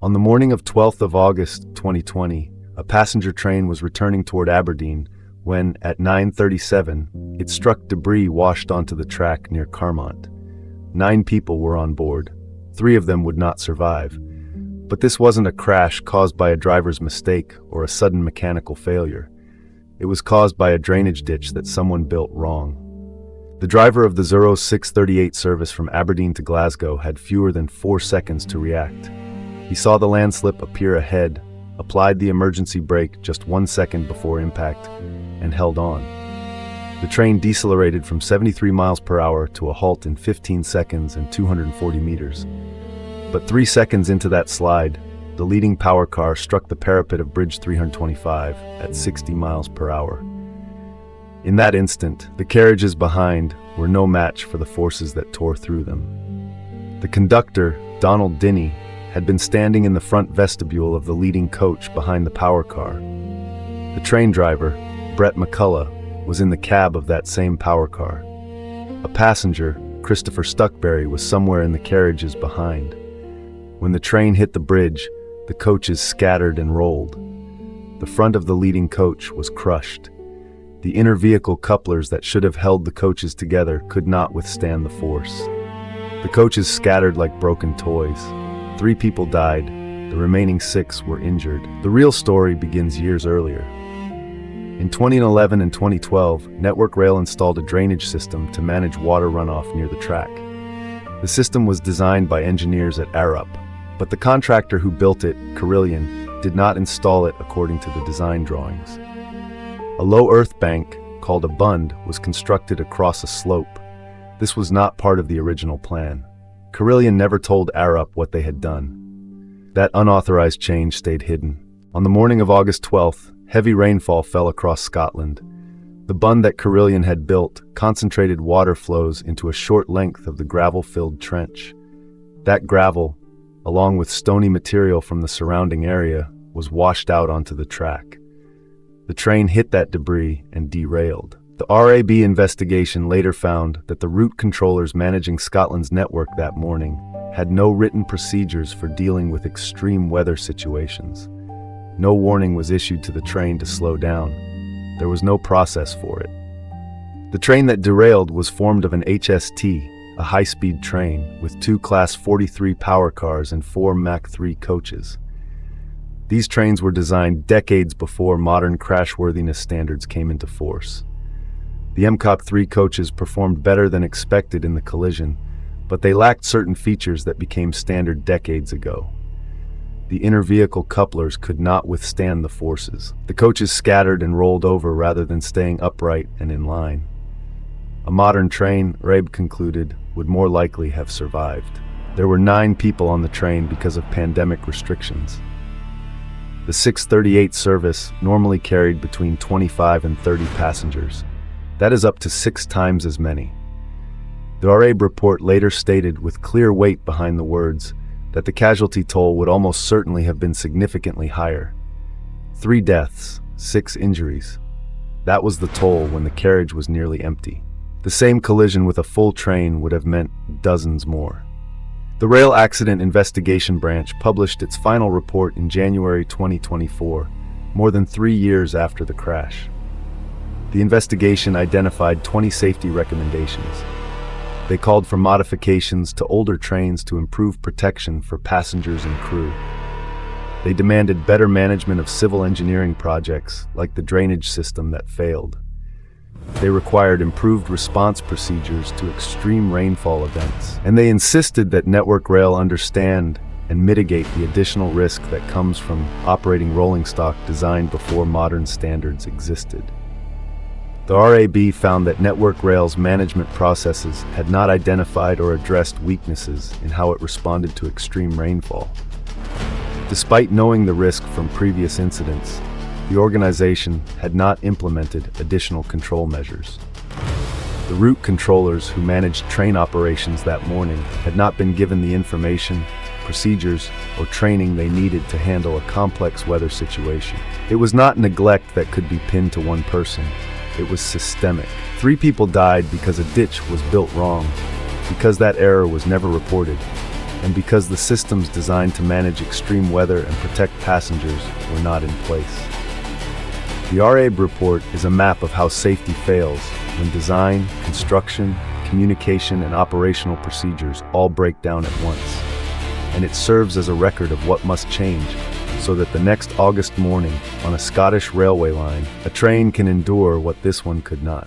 On the morning of 12th of August 2020, a passenger train was returning toward Aberdeen when, at 9:37, it struck debris washed onto the track near Carmont. 9 people were on board. 3 of them would not survive. But this wasn't a crash caused by a driver's mistake or a sudden mechanical failure. It was caused by a drainage ditch that someone built wrong. The driver of the 0638 service from Aberdeen to Glasgow had fewer than 4 seconds to react. He saw the landslip appear ahead, applied the emergency brake just 1 second before impact, and held on. The train decelerated from 73 miles per hour to a halt in 15 seconds and 240 meters. But 3 seconds into that slide, the leading power car struck the parapet of Bridge 325 at 60 miles per hour. In that instant, the carriages behind were no match for the forces that tore through them. The conductor, Donald Dinnie, had been standing in the front vestibule of the leading coach behind the power car. The train driver, Brett McCullough, was in the cab of that same power car. A passenger, Christopher Stuchbury, was somewhere in the carriages behind. When the train hit the bridge, the coaches scattered and rolled. The front of the leading coach was crushed. The inner vehicle couplers that should have held the coaches together could not withstand the force. The coaches scattered like broken toys. 3 people died. The remaining 6 were injured. The real story begins years earlier. In 2011 and 2012, Network Rail installed a drainage system to manage water runoff near the track. The system was designed by engineers at Arup, but the contractor who built it, Carillion, did not install it according to the design drawings. A low earth bank, called a bund, was constructed across a slope. This was not part of the original plan. Carillion never told Arup what they had done. That unauthorized change stayed hidden. On the morning of August 12th, heavy rainfall fell across Scotland. The bund that Carillion had built concentrated water flows into a short length of the gravel-filled trench. That gravel, along with stony material from the surrounding area, was washed out onto the track. The train hit that debris and derailed. The RAIB investigation later found that the route controllers managing Scotland's network that morning had no written procedures for dealing with extreme weather situations. No warning was issued to the train to slow down. There was no process for it. The train that derailed was formed of an HST, a high-speed train, with 2 Class 43 power cars and 4 Mach 3 coaches. These trains were designed decades before modern crashworthiness standards came into force. The MCOP 3 coaches performed better than expected in the collision, but they lacked certain features that became standard decades ago. The inner vehicle couplers could not withstand the forces. The coaches scattered and rolled over rather than staying upright and in line. A modern train, RAIB concluded, would more likely have survived. There were 9 people on the train because of pandemic restrictions. The 638 service normally carried between 25 and 30 passengers. That is up to 6 times as many. The RAIB report later stated with clear weight behind the words that the casualty toll would almost certainly have been significantly higher. 3 deaths, 6 injuries. That was the toll when the carriage was nearly empty. The same collision with a full train would have meant dozens more. The Rail Accident Investigation Branch published its final report in January 2024, more than 3 years after the crash. The investigation identified 20 safety recommendations. They called for modifications to older trains to improve protection for passengers and crew. They demanded better management of civil engineering projects, like the drainage system that failed. They required improved response procedures to extreme rainfall events, and they insisted that Network Rail understand and mitigate the additional risk that comes from operating rolling stock designed before modern standards existed. The RAB found that Network Rail's management processes had not identified or addressed weaknesses in how it responded to extreme rainfall. Despite knowing the risk from previous incidents, the organization had not implemented additional control measures. The route controllers who managed train operations that morning had not been given the information, procedures, or training they needed to handle a complex weather situation. It was not neglect that could be pinned to one person. It was systemic. 3 people died because a ditch was built wrong, because that error was never reported, and because the systems designed to manage extreme weather and protect passengers were not in place. The RAIB report is a map of how safety fails when design, construction, communication, and operational procedures all break down at once. And it serves as a record of what must change so that the next August morning on a Scottish railway line, a train can endure what this one could not.